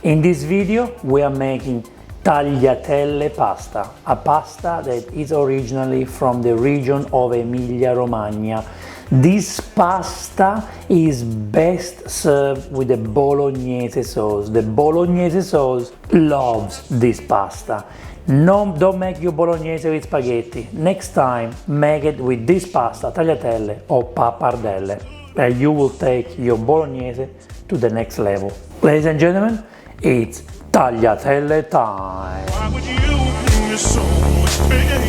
In this video we are making tagliatelle pasta, a pasta that is originally from the region of Emilia-Romagna. This pasta is best served with the bolognese sauce. The bolognese sauce loves this pasta. No, don't make your bolognese with spaghetti. Next time, make it with this pasta, tagliatelle or pappardelle, and you will take your bolognese to the next level. Ladies and gentlemen, it's tagliatelle time. Why would you do so much pain?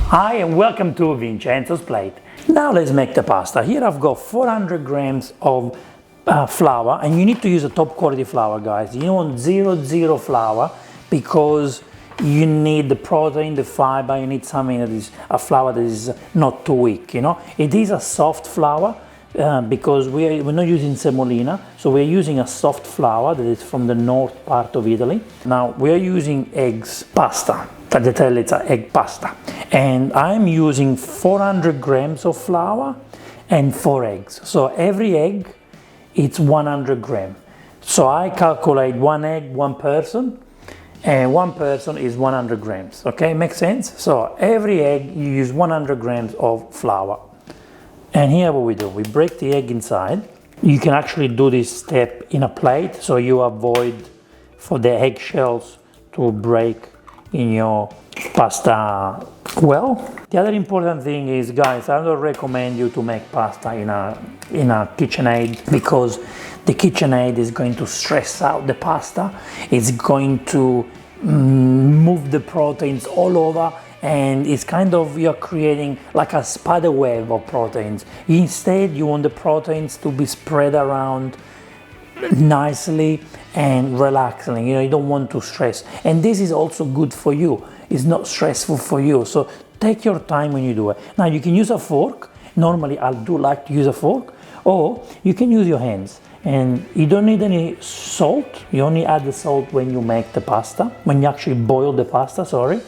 Hi and welcome to Vincenzo's Plate. Now let's make the pasta. Here I've got 400 grams of flour, and you need to use a top quality flour, guys. You want 0-0 flour because you need the protein, the fiber, you need something that is a flour that is not too weak, you know. It is a soft flour because we're not using semolina, so we're using a soft flour that is from the north part of Italy. Now we're using eggs pasta. Tagliatelle, it's an egg pasta. And I'm using 400 grams of flour and 4 eggs. So every egg, it's 100 grams. So I calculate 1 egg, 1 person, and 1 person is 100 grams. Okay, makes sense? So every egg, you use 100 grams of flour. And here what we do, we break the egg inside. You can actually do this step in a plate, so you avoid for the eggshells to break in your pasta. Well, the other important thing is, guys, I don't recommend you to make pasta in a KitchenAid, because the KitchenAid is going to stress out the pasta. It's going to move the proteins all over, and it's kind of, you're creating like a spider web of proteins. Instead, you want the proteins to be spread around nicely and relaxing. You know, you don't want to stress, and this is also good for you. It's not stressful for you, so take your time when you do it. Now you can use a fork. Normally I do like to use a fork, or you can use your hands, and you don't need any salt. You only add the salt when you make the pasta, when you actually boil the pasta, sorry.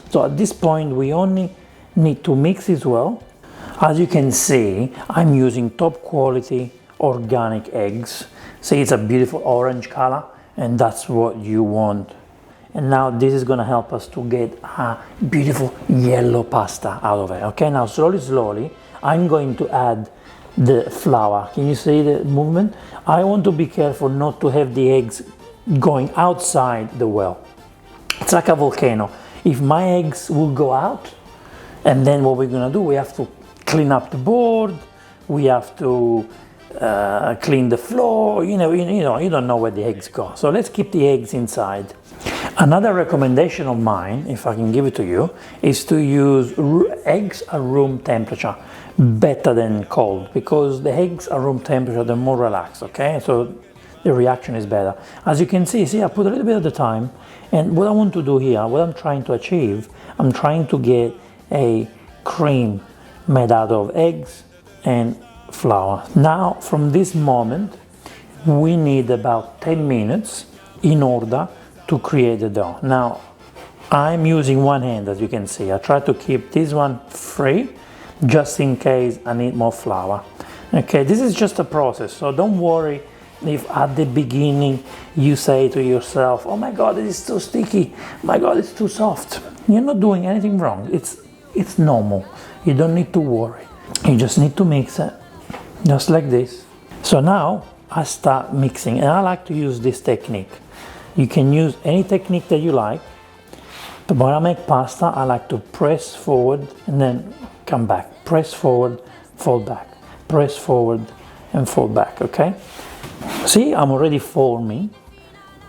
So at this point we only need to mix it well. As you can see, I'm using top quality organic eggs. See, it's a beautiful orange color, and that's what you want. And now this is gonna help us to get a beautiful yellow pasta out of it. Okay, now slowly, I'm going to add the flour. Can you see the movement? I want to be careful not to have the eggs going outside the well. It's like a volcano. If my eggs will go out, and then what we're gonna do, we have to clean up the board, we have to clean the floor, you don't know where the eggs go. So let's keep the eggs inside. Another recommendation of mine, if I can give it to you, is to use eggs at room temperature, better than cold, because the eggs at room temperature, they're more relaxed, okay? So the reaction is better. As you can see, I put a little bit at a time, and what I want to do here, what I'm trying to achieve, I'm trying to get a cream made out of eggs and flour. Now, from this moment, we need about 10 minutes in order to create the dough. Now, I'm using one hand, as you can see. I try to keep this one free, just in case I need more flour. Okay, this is just a process, so don't worry if at the beginning you say to yourself, oh my God, it is too sticky, my God, it's too soft. You're not doing anything wrong. It's normal. You don't need to worry. You just need to mix it, just like this. So now I start mixing, and I like to use this technique. You can use any technique that you like, but when I make pasta, I like to press forward and then come back. Press forward, fold back. Press forward and fold back, okay? See, I'm already forming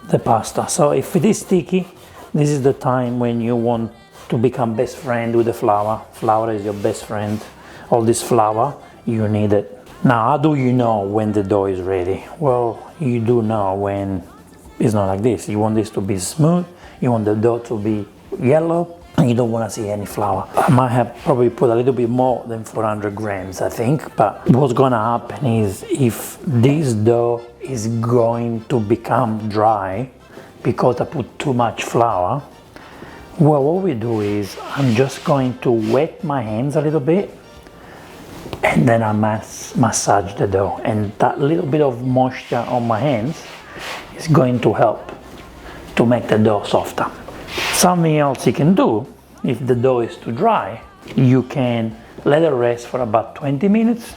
the pasta. So if it is sticky, this is the time when you want to become best friend with the flour. Flour is your best friend. All this flour, you need it. Now, how do you know when the dough is ready? Well, you do know when it's not like this. You want this to be smooth, you want the dough to be yellow, and you don't want to see any flour. I might have probably put a little bit more than 400 grams, I think, but what's gonna happen is if this dough is going to become dry, because I put too much flour, well, what we do is I'm just going to wet my hands a little bit, and then I massage the dough, and that little bit of moisture on my hands is going to help to make the dough softer. Something else you can do, if the dough is too dry, you can let it rest for about 20 minutes,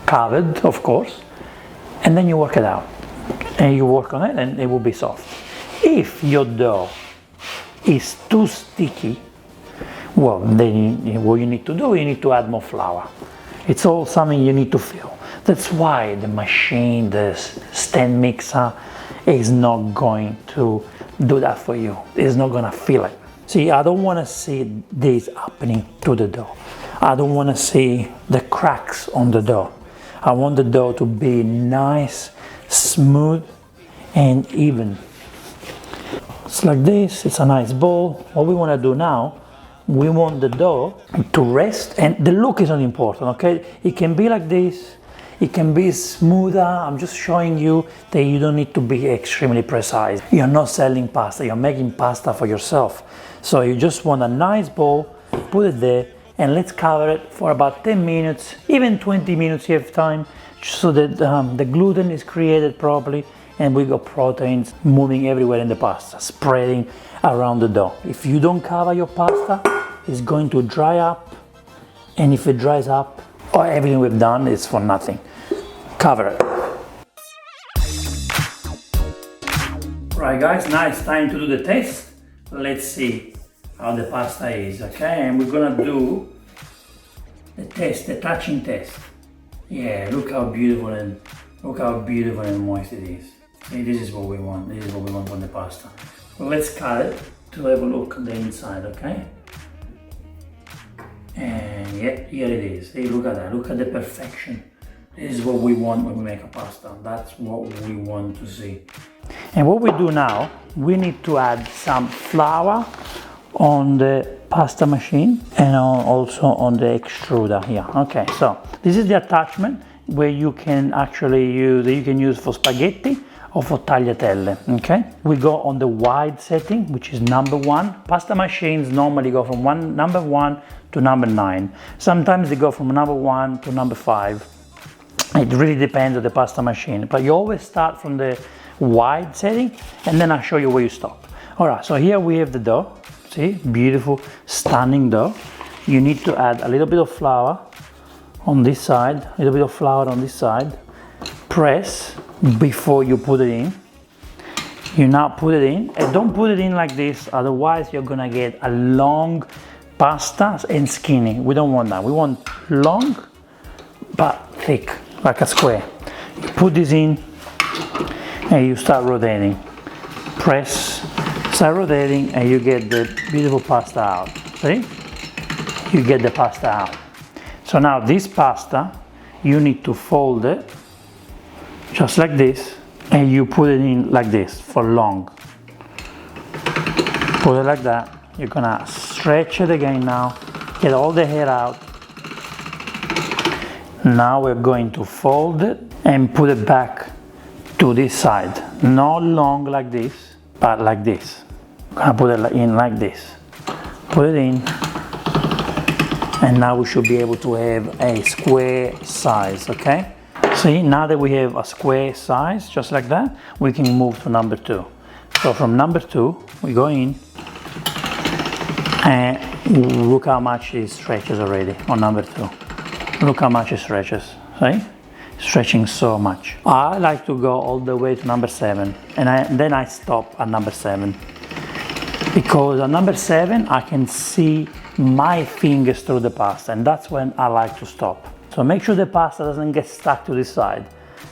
covered of course, and then you work it out. And you work on it and it will be soft. If your dough is too sticky, well, then what you need to do, you need to add more flour. It's all something you need to feel. That's why the machine, the stand mixer, is not going to do that for you. It's not gonna feel it. See, I don't wanna see this happening to the dough. I don't wanna see the cracks on the dough. I want the dough to be nice, smooth, and even. It's like this, it's a nice ball. What we wanna do now, we want the dough to rest, and the look is not important, okay? It can be like this, it can be smoother. I'm just showing you that you don't need to be extremely precise. You're not selling pasta, you're making pasta for yourself. So you just want a nice bowl, put it there, and let's cover it for about 10 minutes, even 20 minutes if you have time, so that the gluten is created properly, and we got proteins moving everywhere in the pasta, spreading around the dough. If you don't cover your pasta, it's going to dry up, and if it dries up, everything we've done is for nothing. Cover it. Right guys, now it's time to do the test. Let's see how the pasta is, okay? And we're gonna do the test, the touching test. Yeah, look how beautiful and moist it is. See, this is what we want. This is what we want from the pasta. Well, let's cut it to have a look on the inside, okay? And yeah, here it is. Hey, look at that. Look at the perfection. This is what we want when we make a pasta. That's what we want to see. And what we do now, we need to add some flour on the pasta machine and also on the extruder here. Okay, so this is the attachment where you can actually use for spaghetti or for tagliatelle. Okay, we go on the wide setting, which is number 1. Pasta machines normally go from number 1 to number 9. Sometimes they go from number 1 to number 5. It really depends on the pasta machine, but you always start from the wide setting, and then I'll show you where you stop. All right, so here we have the dough. See, beautiful, stunning dough. You need to add a little bit of flour on this side, a little bit of flour on this side. Press before you put it in. You now put it in, and don't put it in like this, otherwise you're gonna get a long pasta and skinny. We don't want that. We want long but thick, like a square. You put this in and you start rotating. Press, start rotating, and you get the beautiful pasta out. See? You get the pasta out. So now this pasta, you need to fold it just like this, and you put it in like this for long. Put it like that. You're gonna stretch it again now, get all the hair out. Now we're going to fold it and put it back to this side. Not long like this, but like this. I'm gonna put it in like this. Put it in, and now we should be able to have a square size, okay? See, now that we have a square size, just like that, we can move to number 2. So from number 2, we go in, and look how much it stretches already on number 2. Look how much it stretches, see? Stretching so much. I like to go all the way to number 7, and then I stop at number 7. Because at number 7, I can see my fingers through the pasta, and that's when I like to stop. So make sure the pasta doesn't get stuck to this side,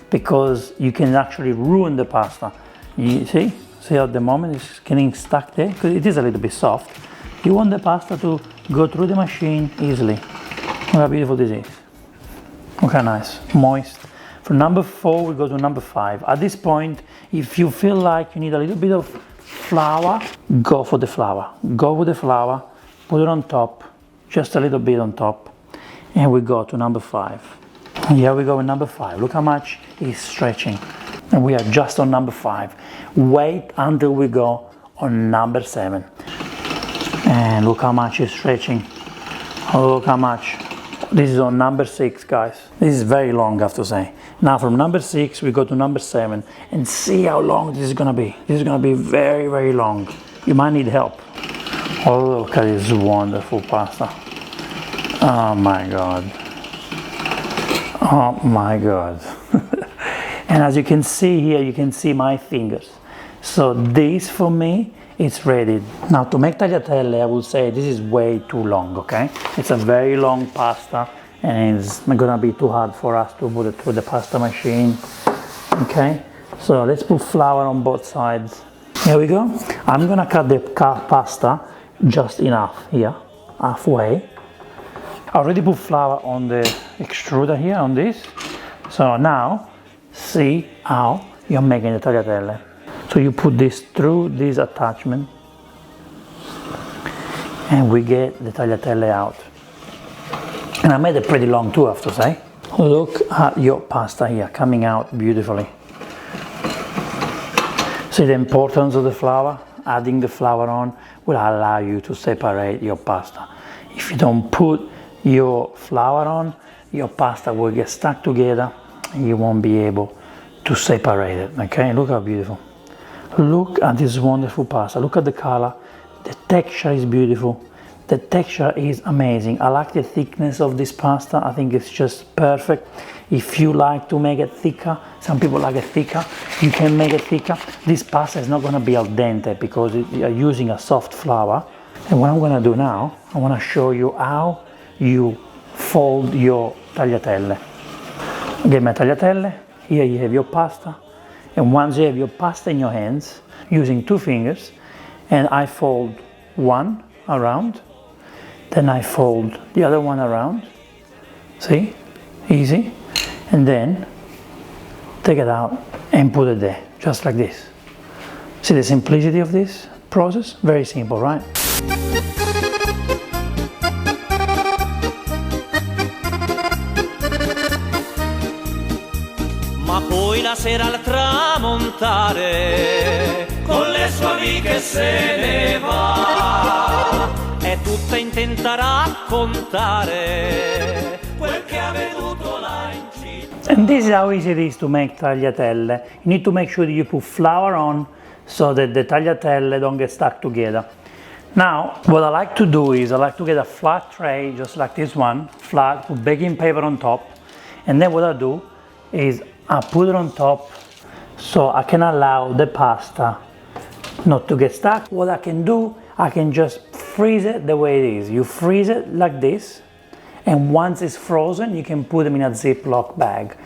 because you can actually ruin the pasta. You see at the moment it's getting stuck there, because it is a little bit soft. You want the pasta to go through the machine easily. Look how beautiful this is. Look how nice, moist. From number 4, we go to number 5. At this point, if you feel like you need a little bit of flour, go for the flour. Go with the flour, put it on top, just a little bit on top, and we go to number 5. Here we go with number 5. Look how much it's stretching. And we are just on number 5. Wait until we go on number 7. And look how much it's stretching. Look how much. This is on number 6, guys. This is very long, I have to say. Now from number 6 we go to number 7 and see how long this is gonna be. This is gonna be very, very long. You might need help. Oh, look at this wonderful pasta. Oh my God. Oh my God. And as you can see here, you can see my fingers. So this for me is ready. Now to make tagliatelle, I would say this is way too long, okay? It's a very long pasta and it's gonna be too hard for us to put it through the pasta machine, okay? So let's put flour on both sides. Here we go. I'm gonna cut the pasta just enough here, halfway. I already put flour on the extruder here, on this. So now, see how you're making the tagliatelle. So you put this through this attachment and we get the tagliatelle out. And I made it pretty long too, I have to say. Look at your pasta here, coming out beautifully. See the importance of the flour? Adding the flour on will allow you to separate your pasta. If you don't put your flour on, your pasta will get stuck together and you won't be able to separate it, okay? Look how beautiful. Look at this wonderful pasta. Look at the color. The texture is beautiful. The texture is amazing. I like the thickness of this pasta. I think it's just perfect. If you like to make it thicker, some people like it thicker, you can make it thicker. This pasta is not going to be al dente because you're using a soft flour. And what I'm going to do now, I want to show you how you fold your tagliatelle. Get my tagliatelle. Here you have your pasta. And once you have your pasta in your hands, using 2 fingers, and I fold one around, then I fold the other one around. See? Easy. And then take it out and put it there, just like this. See the simplicity of this process? Very simple, right? Ma poi la sera al tramontare, con le sue amiche se ne va, è tutta intenta a raccontare quel che ha veduto là in città. And this is how easy it is to make tagliatelle. You need to make sure that you put flour on so that the tagliatelle don't get stuck together. Now, what I like to do is I like to get a flat tray, just like this one, flat, put baking paper on top, and then what I do is I put it on top so I can allow the pasta not to get stuck. What I can do, I can just freeze it the way it is. You freeze it like this, and once it's frozen, you can put them in a Ziploc bag.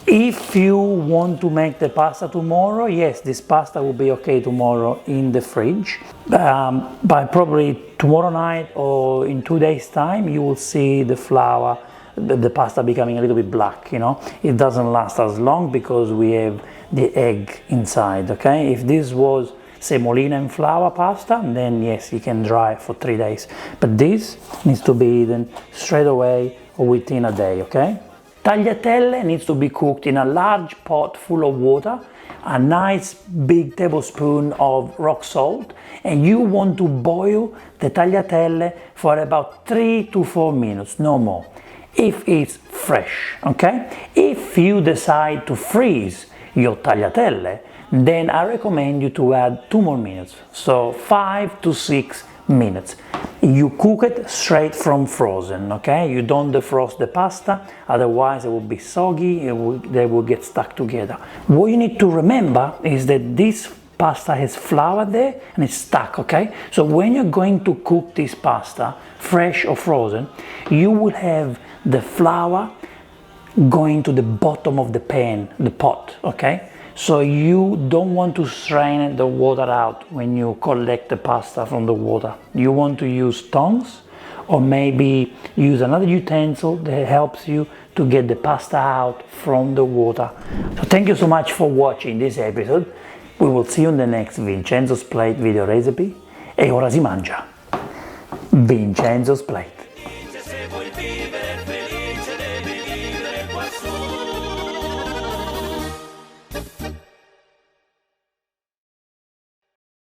If you want to make the pasta tomorrow, yes, this pasta will be okay tomorrow in the fridge. By probably tomorrow night or in 2 days' time, you will see the flour, the pasta becoming a little bit black, you know. It doesn't last as long because we have the egg inside, okay? If this was semolina and flour pasta, then yes, you can dry it for 3 days. But this needs to be eaten straight away or within a day, okay? Tagliatelle needs to be cooked in a large pot full of water, a nice big tablespoon of rock salt, and you want to boil the tagliatelle for about 3 to 4 minutes, no more, if it's fresh, okay? If you decide to freeze your tagliatelle, then I recommend you to add 2 more minutes, so 5 to 6 minutes. You cook it straight from frozen, okay? You don't defrost the pasta, otherwise it will be soggy, they will get stuck together. What you need to remember is that this pasta has flour there and it's stuck, okay? So when you're going to cook this pasta, fresh or frozen, you will have the flour going to the bottom of the pan, the pot, okay? So you don't want to strain the water out when you collect the pasta from the water. You want to use tongs or maybe use another utensil that helps you to get the pasta out from the water. So thank you so much for watching this episode. We will see you in the next Vincenzo's Plate video recipe. E ora si mangia. Vincenzo's Plate.